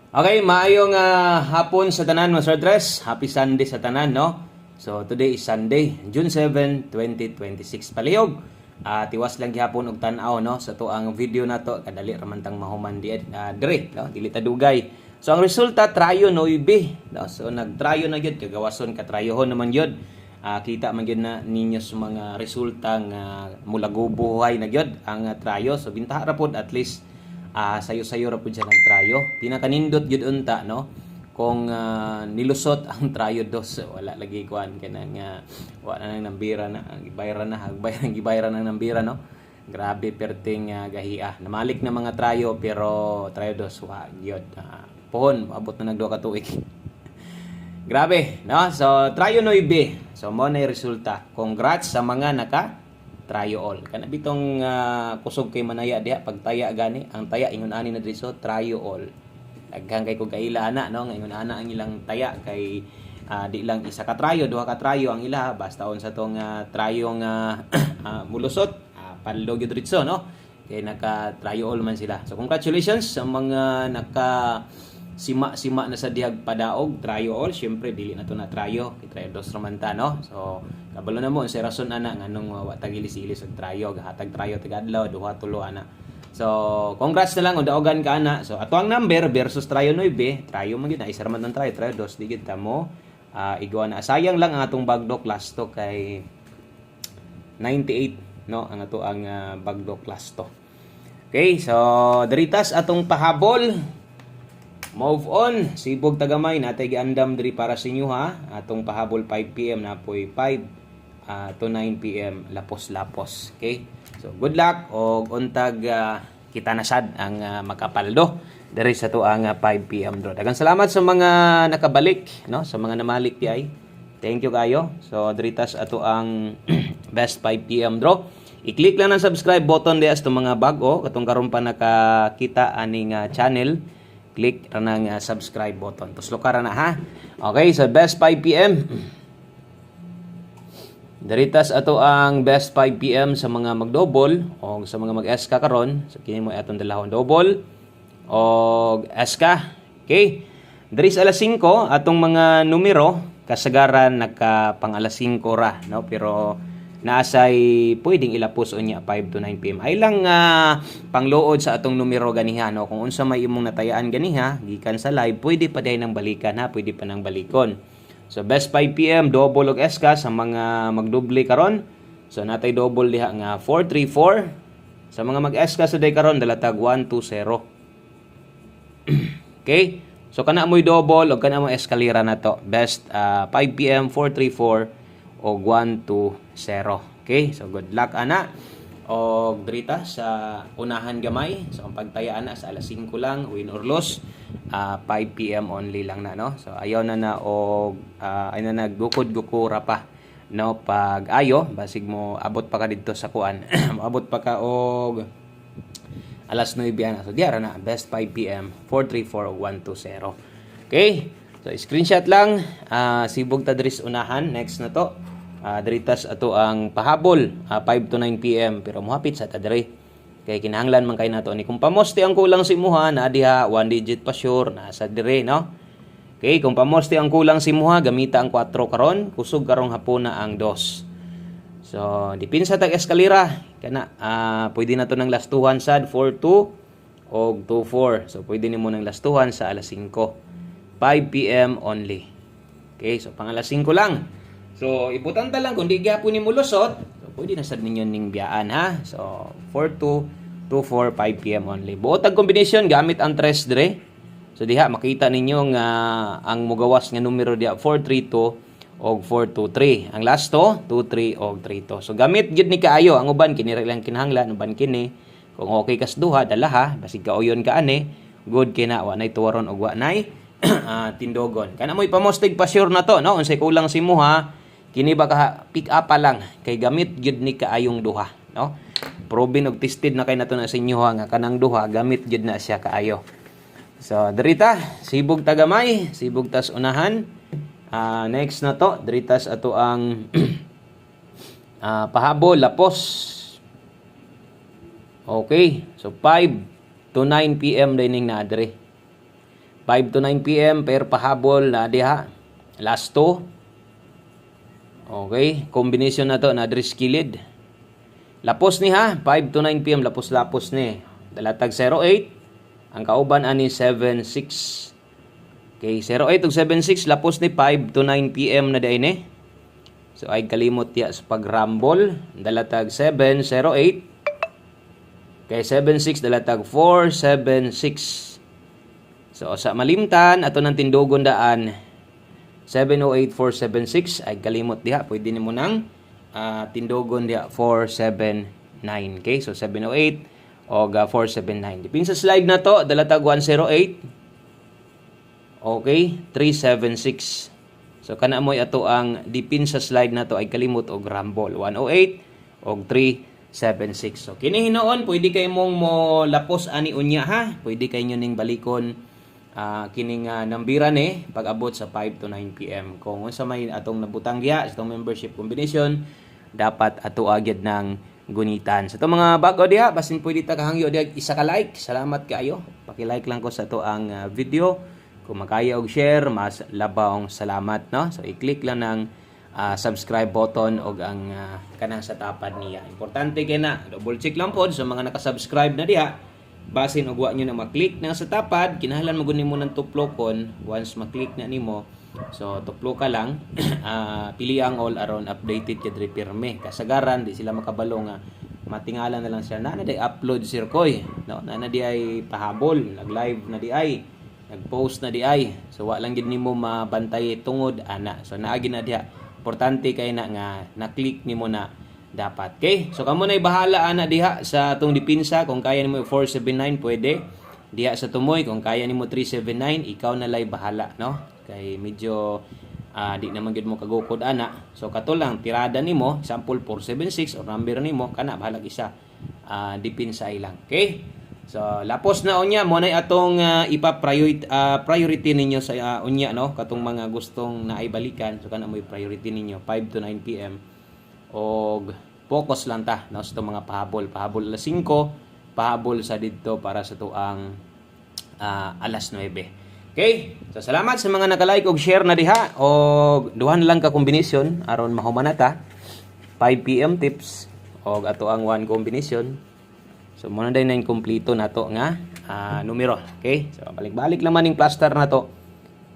Okay, maayong hapon sa tanan mga Sir Tres. Happy Sunday sa tanan, no? So, today is Sunday, June 7, 2026. Palihog, tiwas lang gihapon og tan-aw, no? Sa to ang video na to, kadali ramantang mahuman di dire, no? Dili ta dugay. So, ang resulta, trayo no ibi, no? So, nagtrayo na gyud, kagawason katrayohon naman gyud. Kita man gyud na ninyo sa mga resulta nga mula gubuhay na gyud ang trayo. So, bintaha ra pod at least sayo-sayo ra pud siya nagtrayo. Pinakanindot gyud unta, no? Kung nilusot ang trayo dos, wala lagi kuan kanang wala nang nambira na, gibayran na, gibayran nang nambira, no? Grabe perting gahiya. Namalik na mga trayo pero trayo dos wa gyud. Pohon abot na nagduha ka tuig. Grabe, no? So trayo no ibe. So mo na resulta. Congrats sa mga trayo all. Kana bitong kusog kay manaya diha pagtaya gani, ang taya ingon ani na driso trayo all. Daghang kay kog kaila ana, no, ingon ana ang ilang taya kay di lang isa ka trayo, duha ka trayo ang ila, basta on sa tong trayong mulusot, padlo gyud dritso, no. Kay naka trayo all man sila. So congratulations sa mga sima na sa dihag padaog trayo all. Syempre dili na to na trayo, kay trayo dos ramanta, no. So kabalo na mo sa rason ana nganong wa tagilis-ilis og trayo, gahatag trayo tigadlaw duha tulo ana. So congrats na lang undaogan ka ana. So ato ang number versus trayo 9, trayo man gyud na isa man ang trayo dos di gyud ta mo igawa na. Sayang lang ang atong bagdo class to kay 98, no, ang ato ang bagdo class to. Okay, so diritas atong pahabol. Move on, sibog tagamay natay giandam diri para sa inyo ha. Atong pahabol 5 PM na poy 5 to 9 PM lapos-lapos. Okay? So good luck og untag kita na sad ang makapaldo diri sa tuang 5 PM draw. Daghang salamat sa mga nakabalik, no, sa mga namalik di ay. Thank you kayo. So diritas ato ang best 5 PM draw. I-click lang ang subscribe button dias to mga bag-o katong karon pa nakakita aning channel. Click ra nang subscribe button. Tuslo ka ra na ha. Okay, so best 5 PM. Daritas ato ang best 5 PM sa mga mag-double o sa mga mag-SK karon. So kini mo atong dalahon double o SK. Okay? Diri sa alas 5 atong mga numero kasagaran nagka pang alas 5 ra, no? Pero naasay pwedeng ilapos unya 5 to 9 PM. Ay lang pangluod sa atong numero ganiha, no? Kung unsa may imong natayaan ganiha gikan sa live, pwede pa day nang balikan ha, pwede pa nang balikon. So best 5 PM double og SK sa mga magdoble karon. So natay double diha nga 434. Sa mga mag-SK sa day karon dalatag 120. Okay? So kana mo'y double og kana mo eskalera na to. Best 5 PM 434 o 120. Okay? So good luck ana. O drita sa unahan gamay. So ang pagtayaan na sa alas 5 lang, win or lose, 5 PM only lang na, no. So ayaw na og ay na naggukod-gukura pa, no, pag ayo basig mo abot pa ka didto sa kuan. Abot pa ka og alas 9 na. So diara na best 5 PM 434 o 120. Okay? So screenshot lang, sibog ta diri unahan. Next na to. Diritas ato ang pahabol 5 to 9 PM pero mohapit sa ta diri kay kinahanglan man kay nato ni kung pamoste ang kulang si muha na diha 1 digit pa sure na sa diri, no. Okay, kung pamoste ang kulang si muha gamita ang 4 karon, kusog karong hapon na ang 2. So dipinsa tag eskalera kana pwede na to nang lastuhan sad 42 og 24. So pwede nimo nang lastuhan sa alas 5 PM only. Okay, so pang alas 5 lang. So, ibutan ta lang kung di gyapon ni mulusot, so pwede na sad ninyo ning biyaan ha. So, 42, 24, 5 PM only. Buotag combination gamit ang tres dire. So diha makita ninyo nga ang mugawas nga numero diha 432 og 423. Ang last to 23 og 32. So gamit gyud ni kaayo ang uban kini ra lang kinahanglan uban kini. Kung okay kas duha dala ha, basig kaoyon ka ani, good kay na wa nay tuwaron og wa nay tindogon. Kana mo'y pamostig pa sure na to, no? Unsay kulang si mo ha. Kini ba ka pick up pa lang kay gamit gyud ni kaayong duha, no? Proven og tested na kay nato na sa inyo nga kanang duha gamit gyud na siya kaayo. So drita sibog tagamay, sibog tas unahan. Next na to, dritas ato ang pahabol lapos. Okay, so 5 to 9 PM dining na adre. 5 to 9 PM pair pahabol na diha. Last 2. Okay, combination na to na diri skilid. Lapos ni ha, 5 to 9 PM lapos-lapos ni. Dalatag 08. Ang kauban ani 76. Okay, 08 ug 76 lapos ni 5 to 9 PM na diay ni. So ay kalimot ya sa pagrambol. Dalatag 708. Okay, 76 dalatag 476. So sa malimtan ato nang tindugon daan 708476 ay kalimot diha, pwede nimo nang tindugon diha 479. Okay, so 708 o 479. Dipin sa slide na to dalatag 108. Okay, 376. So kana moy ato ang dipin sa slide na to ay kalimot og rumble 108 og 376. So kini hinuon pwede kay mong mo lapos ani unya ha. Pwede kay nyo ning balikon kining nambira ni pag-abot sa 5 to 9 PM. Kung unsa may atong nabutang diha sa itong membership combination, dapat ato agad ng gunitan. Sa itong mga bago diha, basin pwede ta kahangyo diha isa ka like. Salamat kaayo. Paki-like lang ko sa to ang video. Kung makaya og share, mas labaong salamat, no? So i-click lang ng subscribe button og ang kanang sa tapad niya. Importante kay na double check lang pod sa mga naka-subscribe na diha. Basin og wa nyo na maklik na sa tapad, kinahanglan mo nimo ng tuplokon. Once maklik na nimo, so tuplo ka lang, pili ang all around updated kay diri pirme. Kasagaran di sila makabalo nga matingalan na lang siya na day upload sir koy, no? Na di ay pahabol, nag-live na di ay, nag-post na di ay. So wa lang gid nimo mabantay tungod ana. So naagi na diha. Importante kay na nga na-click nimo na dapat. Okay? So kamo nay bahala ana diha sa atong dipinsa. Kung kaya nimo 479 pwede. Diha sa tumoy kung kaya nimo 379, ikaw na lay bahala, no? Kay medyo di naman gid mo kagukod ana. So kato lang tirada nimo, sample 476 or number nimo kana bahala isa. Dipinsa ilang. Okay? So lapos na unya mo nay atong priority ninyo sa unya, no? Katong mga gustong naibalikan, so kana mo priority ninyo 5 to 9 PM. Og focus lang ta no, sa mga pahabol alas 5, pahabol sa didto para sa tuang alas 9. Okay, so salamat sa mga naka-like og share na diha. Og duhan lang ka kombinasyon aron mahuman nata 5 PM tips og ato ang one combination. So muna day na kompleto nato nga numero. Okay, so balik-balik lang man ning plaster nato,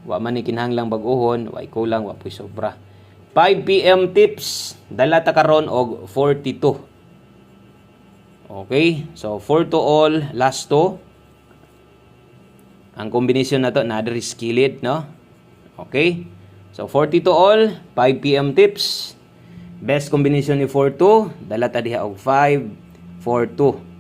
wa man ni kinahanglang bag-ohon, wa kulang, wa puy sobra. 5 PM tips, dala ta karon og 42. Okay, so 4 to all, last 2. Ang combination na to na diri skillet, no? Okay, so 40 to all, 5 PM tips. Best combination ni 4-2, dala ta diha og 5-4-2.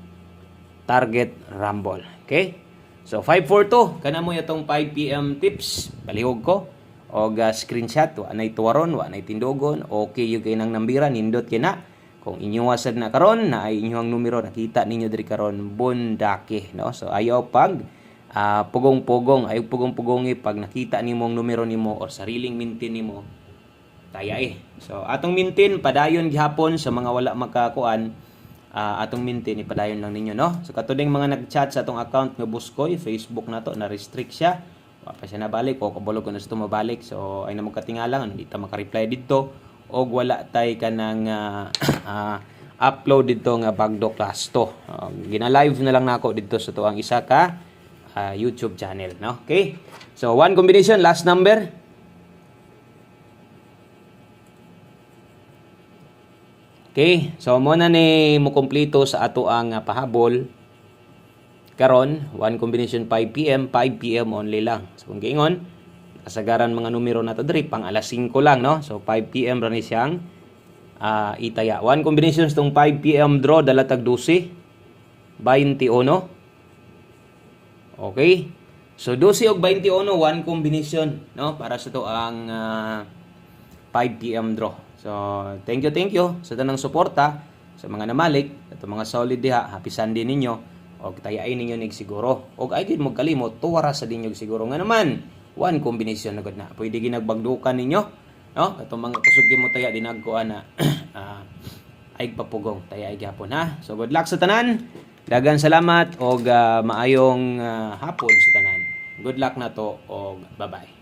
Target rumble. Okay, so 5-4-2, kana mo itong 5 PM tips, palihog ko. Og screenshot, wa nay tuwaron, wa nay tindogon, okay yung kay nang nambira, nindot kina. Kung inyo wasad na karon na ay inyong numero nakita ninyo diri karon bundake, no? So ayaw pag pugong-pugong, ayaw pugong-pugongi pag nakita nimo ang numero nimo or sariling mintin nimo. Kaya So atong mintin padayon gihapon sa mga wala makakuan, atong mintin ipadayon lang ninyo, no? So katuding mga nag-chat sa atong account nga Buskoy, Facebook na to, na restrict siya. Wa pa siya nabalik o kabalo ko na sa mabalik. So ay namo katingalan hindi ta maka-reply didto og wala tay kanang upload didto nga bagdo class to. Gina-live na lang nako didto sa to ang isa ka YouTube channel, no? Okay, so one combination, last number. Okay, so mo na ni mo kompleto sa ato ang pahabol karon. One combination 5 PM, 5 PM only lang. So kung giingon kasagaran mga numero na to diri pang alas 5 lang, no? So 5 PM ra ni siyang itaya. One combination tong 5 PM draw dala tag 12, 21. Okay, so 12 og 21 one combination, no? Para sa to ang 5 PM draw. So thank you sa tanang suporta sa mga namalik at mga solid diha. Happy Sunday ninyo. Og tayain ninyo nig siguro. Og ay gid mo kalimot tuwara sa dinyo siguro nga naman. One combination na gud na. Pwede ginagbandukan ninyo, no? Katong mga kusog mo taya dinagkuan na ay papugong taya ay gyapon, ha. So good luck sa tanan. Daghang salamat og maayong hapon sa tanan. Good luck na to, og bye-bye.